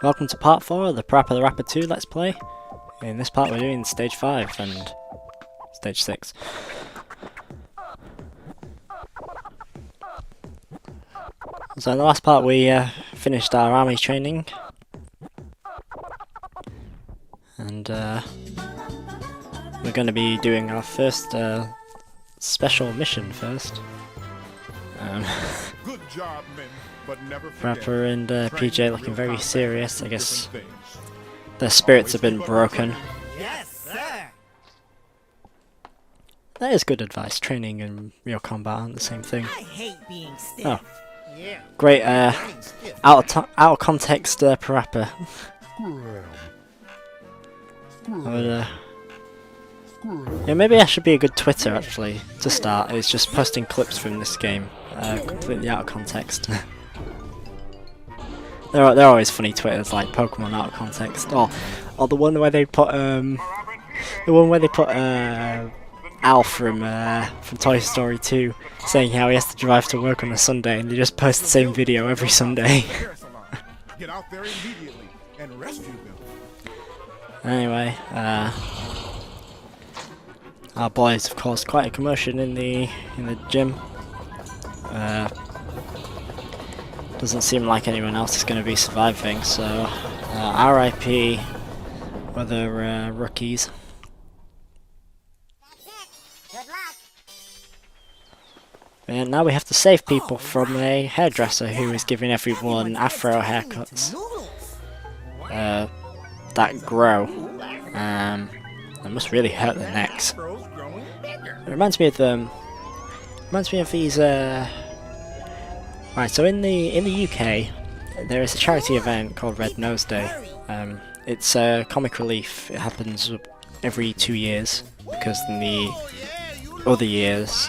Welcome to part 4 of the Parappa the Rapper 2 Let's Play. In this part we're doing stage 5 and stage 6. So in the last part we finished our army training. And we're going to be doing our first special mission first. Good job, men, but never forget, Parappa and PJ looking very combat serious. I are guess different things. their spirits have been broken. Yes, sir. That is good advice. Training and real combat aren't the same thing. I hate being stiff. Oh. Yeah. Great out of context Parappa. Yeah, maybe I should be a good Twitter actually to start. It's just posting clips from this game, completely out of context. They're always funny Twitters like Pokemon out of context, or the one where they put Al from Toy Story 2 saying how he has to drive to work on a Sunday, and they just post the same video every Sunday. Get out there immediately and rescue them. Anyway, our boys have caused quite a commotion in the gym. Doesn't seem like anyone else is going to be surviving, so RIP other rookies. Good luck. And now we have to save people from a hairdresser who is giving everyone afro haircuts that grow. That must really hurt their necks. It reminds me of these. Right, so in the UK, there is a charity event called Red Nose Day. It's comic relief. It happens every 2 years because in the other years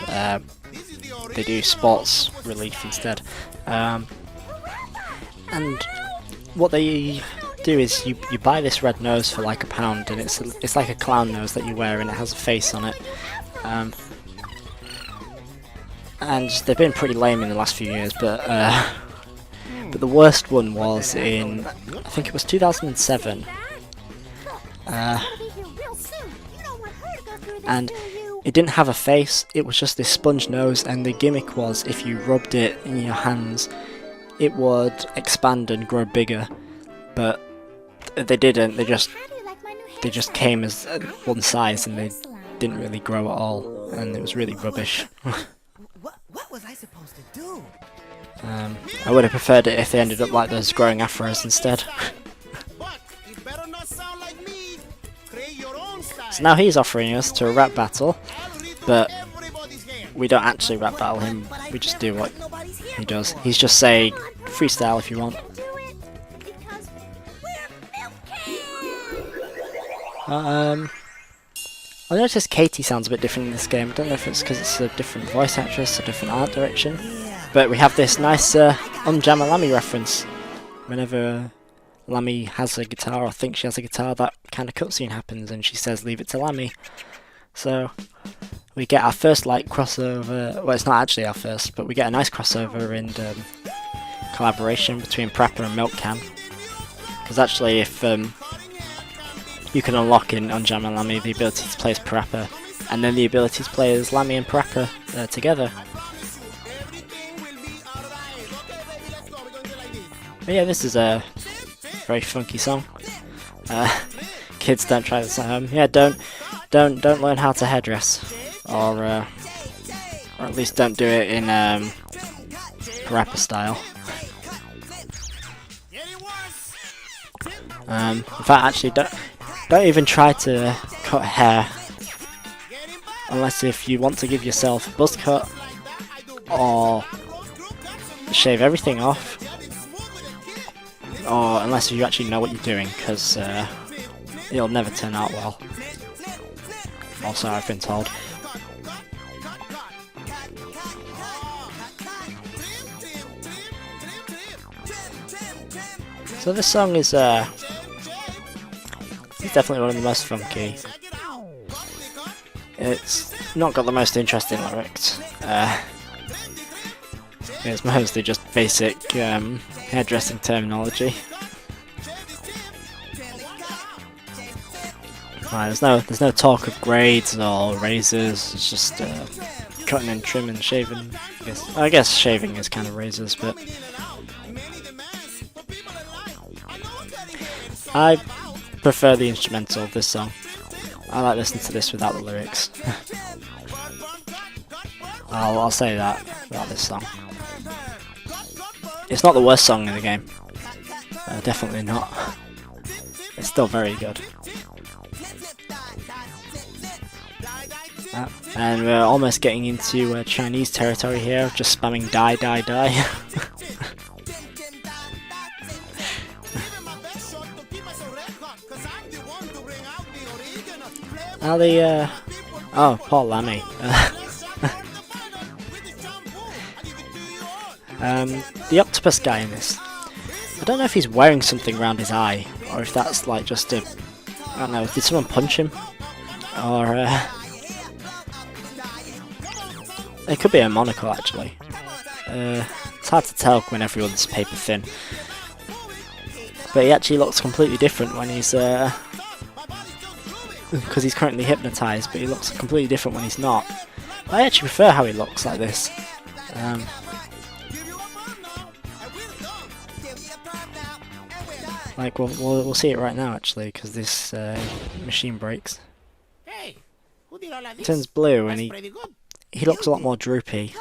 they do sports relief instead. And what they do is you buy this red nose for like £1, and it's like a clown nose that you wear, and it has a face on it. And they've been pretty lame in the last few years, but the worst one was in, I think it was 2007. And it didn't have a face, it was just this sponge nose, and the gimmick was if you rubbed it in your hands, it would expand and grow bigger. But they didn't, they just came as one size, and they didn't really grow at all, and it was really rubbish. What was I supposed to do? I would have preferred it if they ended up like those growing afros instead. So now he's offering us to a rap battle, but we don't actually rap battle him, we just do what he does. He's just saying, freestyle if you want. I noticed Katie sounds a bit different in this game. I don't know if it's because it's a different voice actress, a different art direction. But we have this nice Lammy reference. Whenever Lammy has a guitar or thinks she has a guitar, that kind of cutscene happens and she says, "Leave it to Lammy." So we get our first like crossover. Well, it's not actually our first, but we get a nice crossover and collaboration between Parappa and Milk Can. Because actually, if you can unlock in Untitled Lammy the ability to play as Parappa, and then the ability to play as Lammy and Parappa together. But yeah, this is a very funky song. Kids, don't try this at home. Yeah, don't learn how to hairdress, or at least don't do it in Parappa style. In fact, actually, don't even try to cut hair, unless if you want to give yourself a buzz cut, or shave everything off, or unless you actually know what you're doing, because it'll never turn out well. Also, I've been told. So this song is it's definitely one of the most funky. It's not got the most interesting lyrics. It's mostly just basic hairdressing terminology. Right, there's no talk of grades or razors. It's just cutting and trimming and shaving. I guess shaving is kind of razors, but I prefer the instrumental of this song. I like listening to this without the lyrics. I'll say that about this song. It's not the worst song in the game. Definitely not. It's still very good. And we're almost getting into Chinese territory here, just spamming die, die, die. Now the oh, poor Lammy. The octopus guy in this, I don't know if he's wearing something around his eye, or if that's like just a, I don't know, did someone punch him? Or it could be a monocle actually. It's hard to tell when everyone's paper thin. But he actually looks completely different when he's because he's currently hypnotised, but he looks completely different when he's not. I actually prefer how he looks like this. Like we'll see it right now actually, because this machine breaks. It turns blue and he looks a lot more droopy.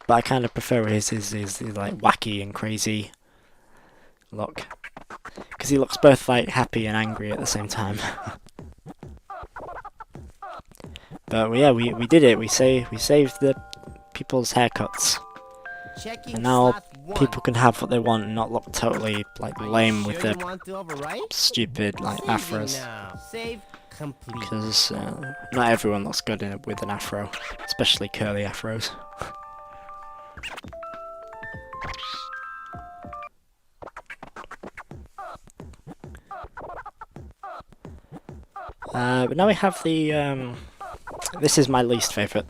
But I kind of prefer his like wacky and crazy look, because he looks both like happy and angry at the same time. But yeah, we did it. We saved the people's haircuts, and now people can have what they want and not look totally like lame with their stupid like afros. Because not everyone looks good with an afro, especially curly afros. But now we have the this is my least favourite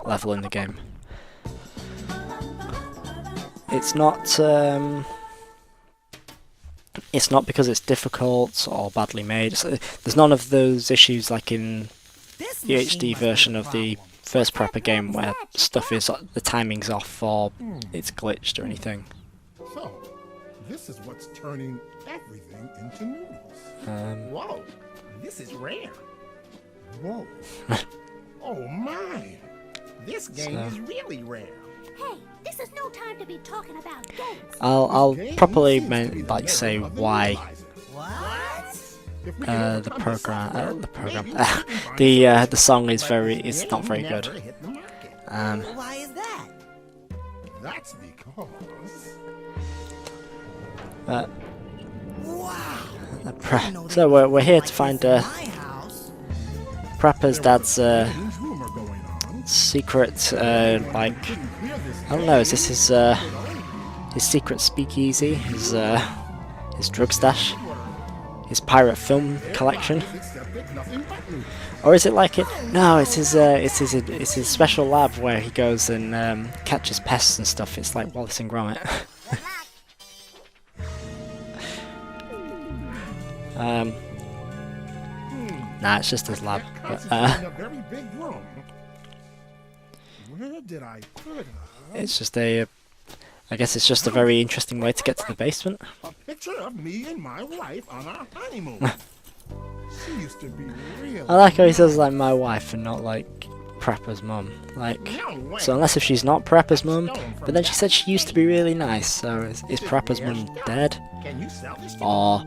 level in the game. It's not because it's difficult or badly made. There's none of those issues like in the HD version of the first Parappa game where stuff is, the timing's off or it's glitched or anything. So, this is what's turning everything into noodles. Whoa, this is rare. Whoa. Oh my! This game is really rare. Hey, this is no time to be talking about games. I'll properly say why What? the song is not very good. Why is that? That's because... Wow. So we're here to find My house. Parappa's dad's News rumor going on. secret like, I don't know, is this his secret speakeasy, his drug stash, his pirate film collection, or is it like it? No, it's his special lab where he goes and catches pests and stuff. It's like Wallace and Gromit. Nah, it's just his lab. But, a very big room. Where did I put her? it's just I guess it's just a very interesting way to get to the basement. A picture of me and my wife on our honeymoon. She used to be real. I like how he says like my wife and not like Parappa's mum. Like, so unless if she's not Parappa's mum, but then she said she used to be really nice. So is Parappa's mum dead, Can you sell this? or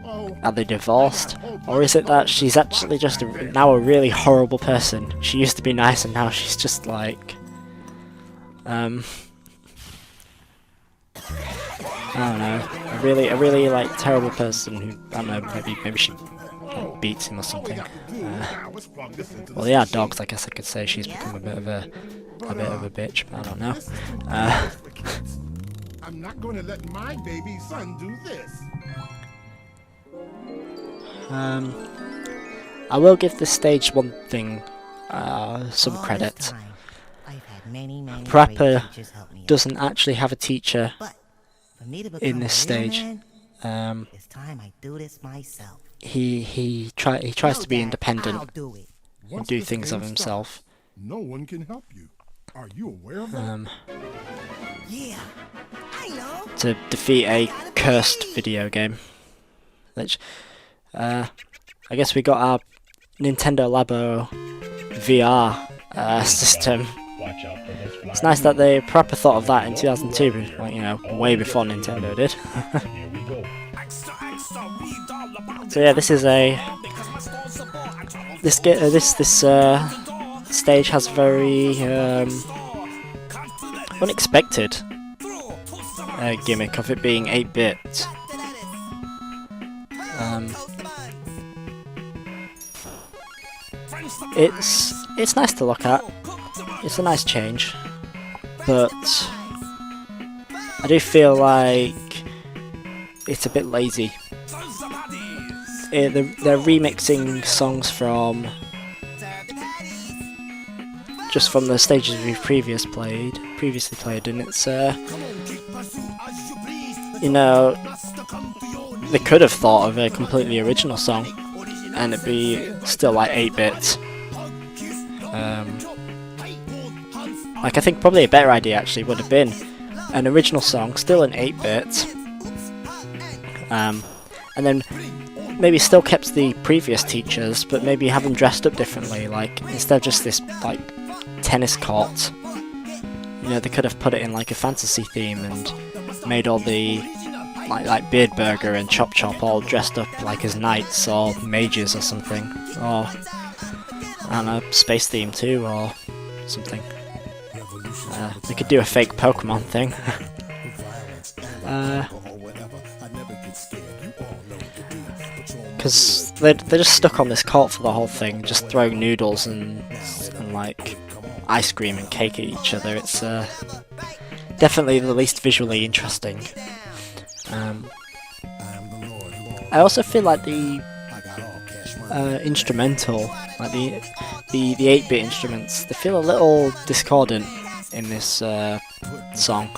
Oh, are they divorced, or is it that she's actually just now a really horrible person? She used to be nice and now she's just like I don't know, a really like terrible person who, I don't know, maybe she beats him or something. Well, they are dogs, I guess I could say she's become a bit of a bitch, but I don't know. I'm not going to let my baby son do this. I will give this stage one thing, some credit. Parappa doesn't actually have a teacher in this stage. It's time I do this myself. he tries to be independent I'll do it. and Once do this things of game himself. starts, no one can help you. Are you aware of that? Yeah, I know. To defeat a cursed video game. Which, I guess we got our Nintendo Labo VR system. It's nice that they proper thought of that in 2002, like, you know, way before Nintendo did. So yeah, this is this stage has a very unexpected gimmick of it being 8-bit. It's nice to look at. It's a nice change, but I do feel like it's a bit lazy. They're remixing songs from the stages we've previously played, and it's you know, they could have thought of a completely original song, and it'd be still like 8-bit. Like, I think probably a better idea actually would have been an original song, still in 8-bit, and then maybe still kept the previous teachers, but maybe have them dressed up differently. Like, instead of just this like tennis court, you know, they could have put it in like a fantasy theme and made all the like Beardburger and Chop Chop all dressed up like as knights or mages or something, or I don't know, space theme too or something. They could do a fake Pokemon thing. Because they're just stuck on this cult for the whole thing, just throwing noodles and like ice cream and cake at each other. It's definitely the least visually interesting. I also feel like the instrumental, like the 8-bit instruments, they feel a little discordant in this song.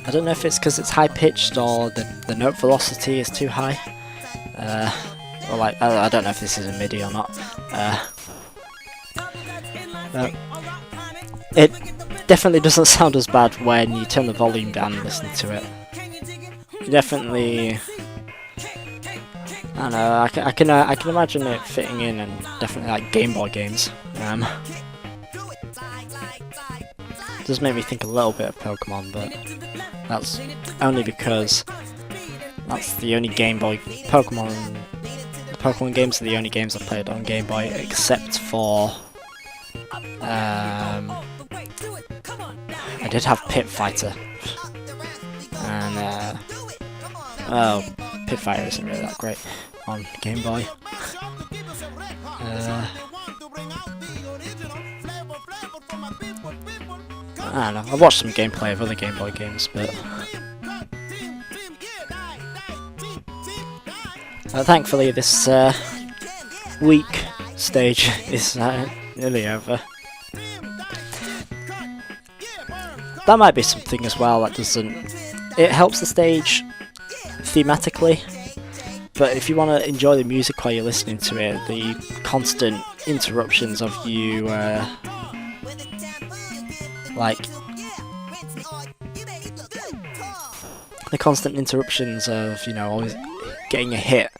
I don't know if it's because it's high pitched or the note velocity is too high. Or like, I don't know if this is a MIDI or not. It definitely doesn't sound as bad when you turn the volume down and listen to it. You definitely, I don't know, I can imagine it fitting in, and definitely like Game Boy games. Does make me think a little bit of Pokemon, but that's only because that's the only Game Boy Pokemon. The Pokemon games are the only games I've played on Game Boy, except for I did have Pit Fighter, and well, Pit Fighter isn't really that great on Game Boy. I don't know, I've watched some gameplay of other Game Boy games, but thankfully this week stage is nearly over. That might be something as well that it helps the stage thematically, but if you want to enjoy the music while you're listening to it, the constant interruptions of you like the constant interruptions of, you know, always getting a hit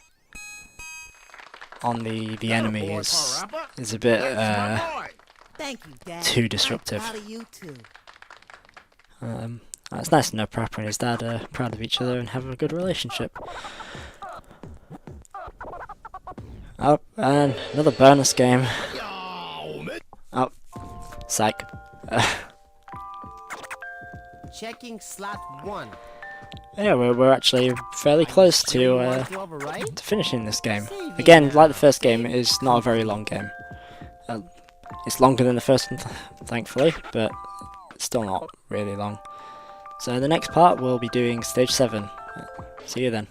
on the enemy is a bit Thank you, Dad. too disruptive. Proud of you too. It's nice to know Parappa and his dad are proud of each other and have a good relationship. Oh, and another bonus game. Oh, psych. Checking slot 1. Yeah, we're actually fairly close to finishing this game. Again, like the first game, it is not a very long game. It's longer than the first one, thankfully, but it's still not really long. So the next part we'll be doing stage 7. See you then.